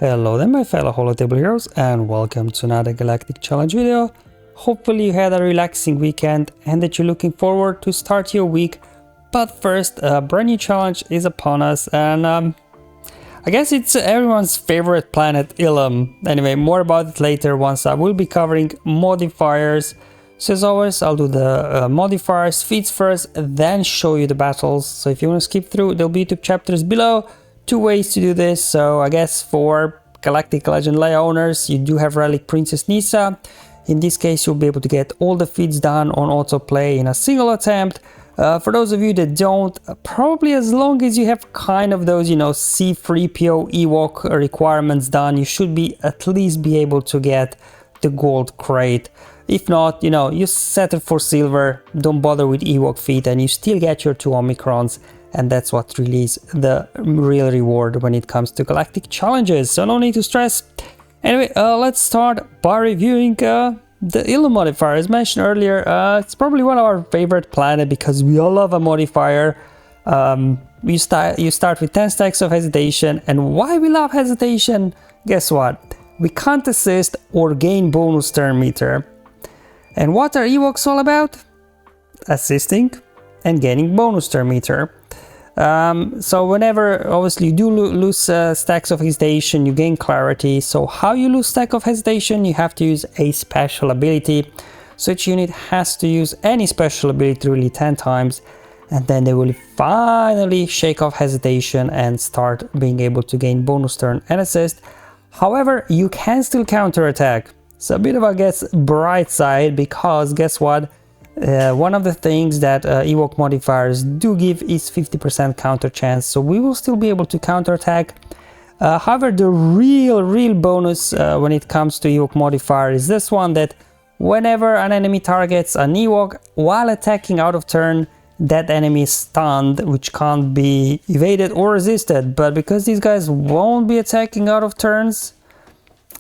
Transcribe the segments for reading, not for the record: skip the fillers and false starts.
Hello there my fellow holotable heroes and welcome to another Galactic challenge video. Hopefully you had a relaxing weekend and that you're looking forward to start your week. But first, a brand new challenge is upon us and I guess it's everyone's favorite planet, Ilum. Anyway, more about it later once I will be covering modifiers. So as always, I'll do the modifiers, feats first, then show you the battles. So if you want to skip through, there'll be YouTube chapters below. Two ways to do this. So I guess for Galactic Legend Leia owners, you do have Relic Princess Nisa. In this case, you'll be able to get all the feats done on autoplay in a single attempt. For those of you that don't, probably as long as you have kind of those, C3PO Ewok requirements done, you should be at least be able to get the gold crate. If not, you settle for silver, don't bother with Ewok feat, and you still get your 2 Omicrons. And that's what really is the real reward when it comes to Galactic challenges, so no need to stress. Anyway, let's start by reviewing the Ilum modifier. As mentioned earlier, it's probably one of our favorite planets because we all love a modifier. You start with 10 stacks of hesitation, and why we love hesitation? Guess what? We can't assist or gain bonus turn meter. And what are Ewoks all about? Assisting and gaining bonus turn meter. So whenever obviously you do lose stacks of hesitation, you gain clarity. So how you lose stack of hesitation? You have to use a special ability. So each unit has to use any special ability really 10 times, and then they will finally shake off hesitation and start being able to gain bonus turn and assist. However, you can still counterattack. So a bit of a bright side, because guess what? One of the things that Ewok modifiers do give is 50% counter chance, so we will still be able to counterattack. However, the real bonus when it comes to Ewok modifier is this one, that whenever an enemy targets an Ewok while attacking out of turn, that enemy is stunned, which can't be evaded or resisted. But because these guys won't be attacking out of turns,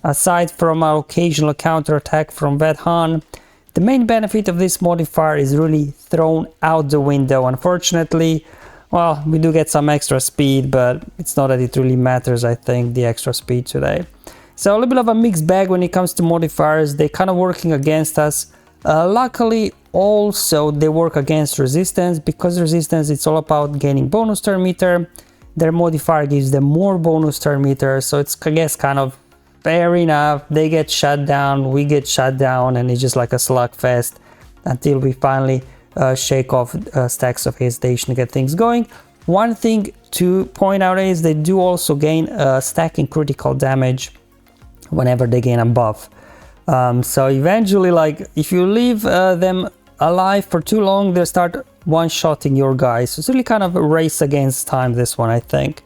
aside from our occasional counterattack from Vedhan, the main benefit of this modifier is really thrown out the window. Unfortunately, well, we do get some extra speed, but it's not that it really matters, I think, the extra speed today. So a little bit of a mixed bag when it comes to modifiers. They're kind of working against us. Luckily, also, they work against resistance, because resistance, it's all about gaining bonus turn meter. Their modifier gives them more bonus turn meter, so it's, I guess, kind of fair enough. They get shut down, we get shut down, and it's just like a slugfest until we finally shake off stacks of hesitation to get things going. One thing to point out is they do also gain stacking critical damage whenever they gain a buff. So eventually, like, if you leave them alive for too long, they'll start one-shotting your guys. So it's really kind of a race against time, this one, I think.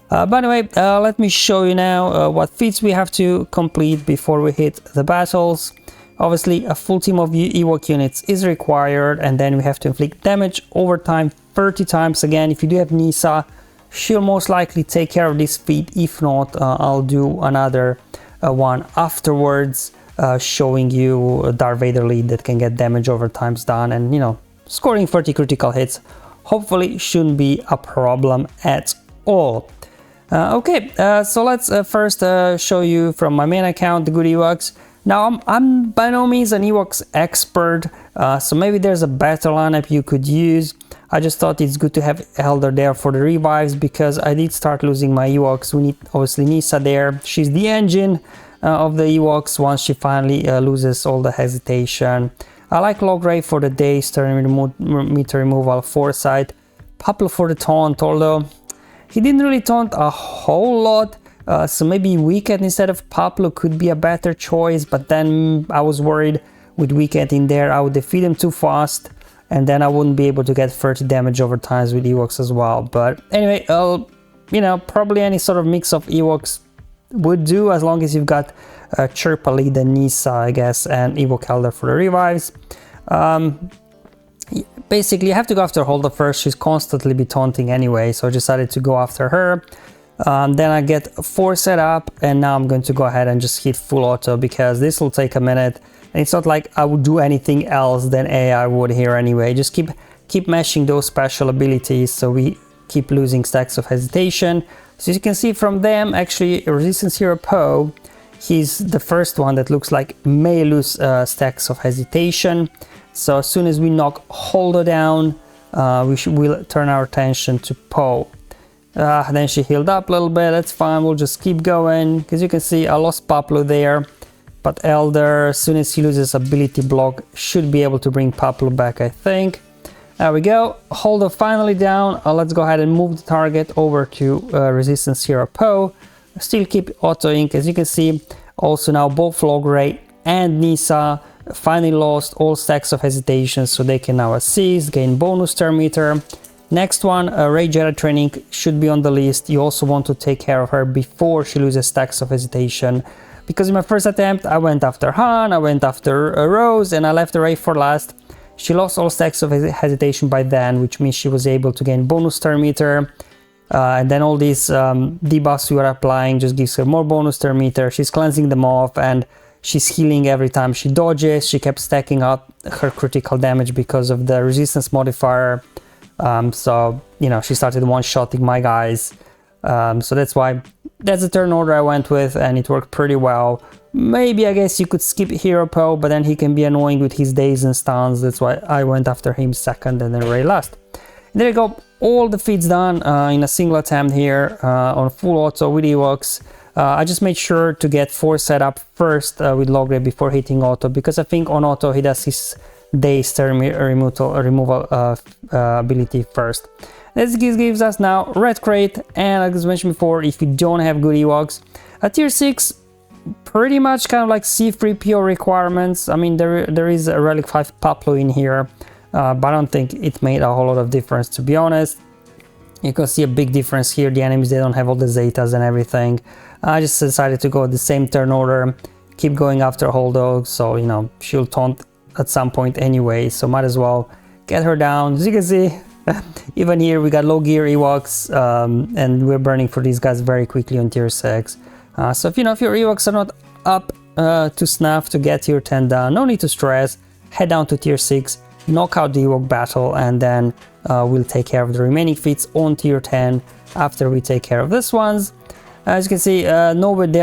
But anyway, let me show you now what feats we have to complete before we hit the battles. Obviously, a full team of Ewok units is required, and then we have to inflict damage over time 30 times. Again, if you do have Nisa, she'll most likely take care of this feat. If not, I'll do another one afterwards, showing you a Darth Vader lead that can get damage over times done, and scoring 30 critical hits hopefully shouldn't be a problem at all. Okay, so let's first show you from my main account the good Ewoks. Now, I'm by no means an Ewoks expert, so maybe there's a better lineup you could use. I just thought it's good to have Elder there for the revives, because I did start losing my Ewoks. We need obviously Nisa there. She's the engine of the Ewoks once she finally loses all the hesitation. I like Logray for the days, turn meter removal, foresight, Pablo for the taunt, although he didn't really taunt a whole lot, so maybe Weekend instead of Pablo could be a better choice, but then I was worried with Weekend in there I would defeat him too fast, and then I wouldn't be able to get 30 damage over times with Ewoks as well. But anyway, probably any sort of mix of Ewoks would do, as long as you've got Chirpa lead and Nisa, I guess, and Ewok Elder for the revives. Basically, I have to go after Holda first. She's constantly be taunting anyway, so I decided to go after her. Then I get 4 set up, and now I'm going to go ahead and just hit full auto, because this will take a minute. And it's not like I would do anything else than AI would here anyway. Just keep mashing those special abilities, so we keep losing stacks of hesitation. So as you can see from them, actually Resistance Hero Poe, he's the first one that looks like may lose stacks of hesitation. So as soon as we knock Holdo down, we'll turn our attention to Poe. Then she healed up a little bit, that's fine, we'll just keep going. Because you can see I lost Paplo there, but Elder, as soon as he loses ability block, should be able to bring Paplo back, I think. There we go, Holdo finally down. Let's go ahead and move the target over to Resistance Hero Poe. Still keep autoing, as you can see. Also now both Logray and Nissa finally lost all stacks of hesitation, so they can now assist, gain bonus turn meter. Next one, Rey Jedi training should be on the list. You also want to take care of her before she loses stacks of hesitation, because in my first attempt I went after Han, I went after Rose, and I left Rey for last. She lost all stacks of hesitation by then, which means she was able to gain bonus turn meter. And then all these debuffs we were applying just gives her more bonus turn meter. She's cleansing them off, and she's healing every time she dodges. She kept stacking up her critical damage because of the resistance modifier. So, you know, she started one-shotting my guys. So that's the turn order I went with, and it worked pretty well. Maybe I guess you could skip Hero Poe, but then he can be annoying with his days and stuns. That's why I went after him second and then Rey last. There you go, all the feats done in a single attempt here on full auto with Ewoks. I just made sure to get 4 set up first with Logray before hitting auto, because I think on auto he does his days turn removal ability first. This gives us now Red Crate, and like I mentioned before, if you don't have good Ewoks, a tier 6, pretty much kind of like C3PO requirements. I mean, there is a Relic 5 Paplo in here, but I don't think it made a whole lot of difference, to be honest. You can see a big difference here. The enemies, they don't have all the Zetas and everything. I just decided to go with the same turn order, keep going after Holdo, so, you know, she'll taunt at some point anyway, so might as well get her down. As you can see, even here we got low gear Ewoks, and we're burning for these guys very quickly on tier 6. So if, you know, if your Ewoks are not up to snuff to get tier 10 done, no need to stress. Head down to tier 6, knock out the Ewok battle, and then we'll take care of the remaining feats on tier 10 after we take care of this ones. As you can see, they're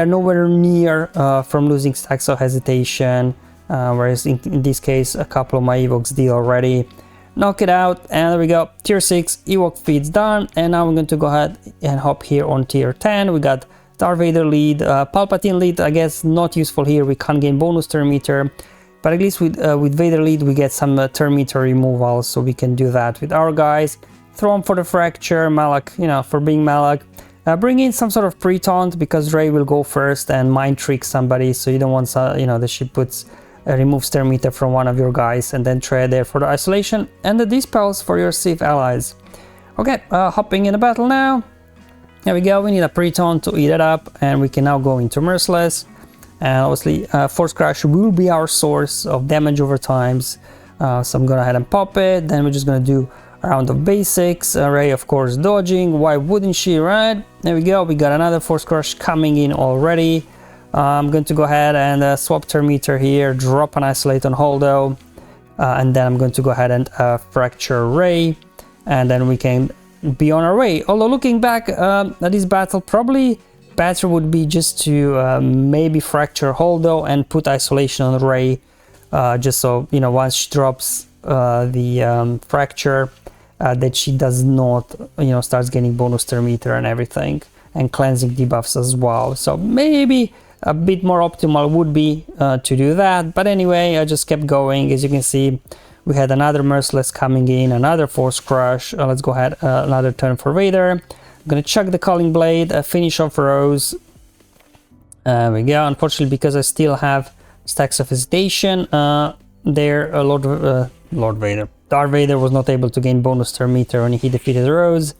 nowhere near from losing stacks of hesitation, whereas in this case a couple of my Ewoks did already. Knock it out, and there we go, tier 6 Ewok feats done. And now we're going to go ahead and hop here on tier 10. We got Darth Vader lead, Palpatine lead, I guess not useful here, we can't gain bonus turn meter, but at least with Vader lead we get some turn meter removal, so we can do that with our guys. Throw him for the fracture, Malak, you know, for being Malak. Bring in some sort of pre-taunt, because Rey will go first and mind trick somebody, so you don't want, you know, that she puts removes turn meter from one of your guys, and then try there for the isolation and the dispels for your safe allies. Okay, hopping in the battle now. There we go, we need a pre-taunt to eat it up, and we can now go into Merciless. And obviously Force Crash will be our source of damage over times, so I'm gonna go ahead and pop it. Then we're just gonna do a round of basics. Rey, of course, dodging, why wouldn't she, right? There we go, we got another Force Crash coming in already. I'm going to go ahead and swap turn meter here, drop an isolate on Holdo, and then I'm going to go ahead and fracture Rey, and then we can be on our way. Although looking back at this battle, probably better would be just to maybe fracture Holdo and put isolation on Rey, just so, you know, once she drops the fracture, that she does not, you know, starts getting bonus turn meter and everything, and cleansing debuffs as well. So maybe a bit more optimal would be to do that, but anyway, I just kept going. As you can see, we had another Merciless coming in, another Force Crush. Let's go ahead, another turn for Vader. I'm gonna chuck the Calling Blade, finish off Rose. There we go. Unfortunately, because I still have stacks of hesitation, Darth Vader was not able to gain bonus turn meter when he defeated Rose.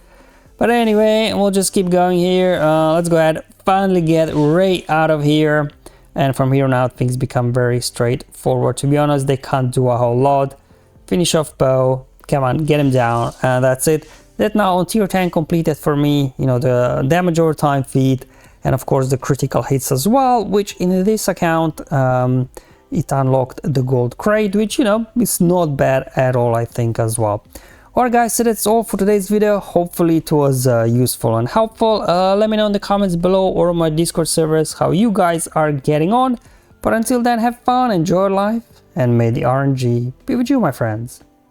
But anyway, we'll just keep going here. Let's go ahead, finally get Rey out of here. And from here on out, things become very straightforward. To be honest, they can't do a whole lot. Finish off Poe. Come on, get him down. And that's it. That now on tier 10 completed for me, you know, the damage over time feat. And of course, the critical hits as well, which in this account, it unlocked the gold crate, which, you know, is not bad at all, I think, as well. Alright guys, so that's all for today's video. Hopefully it was useful and helpful. Let me know in the comments below or on my Discord servers how you guys are getting on. But until then, have fun, enjoy life, and may the RNG be with you, my friends.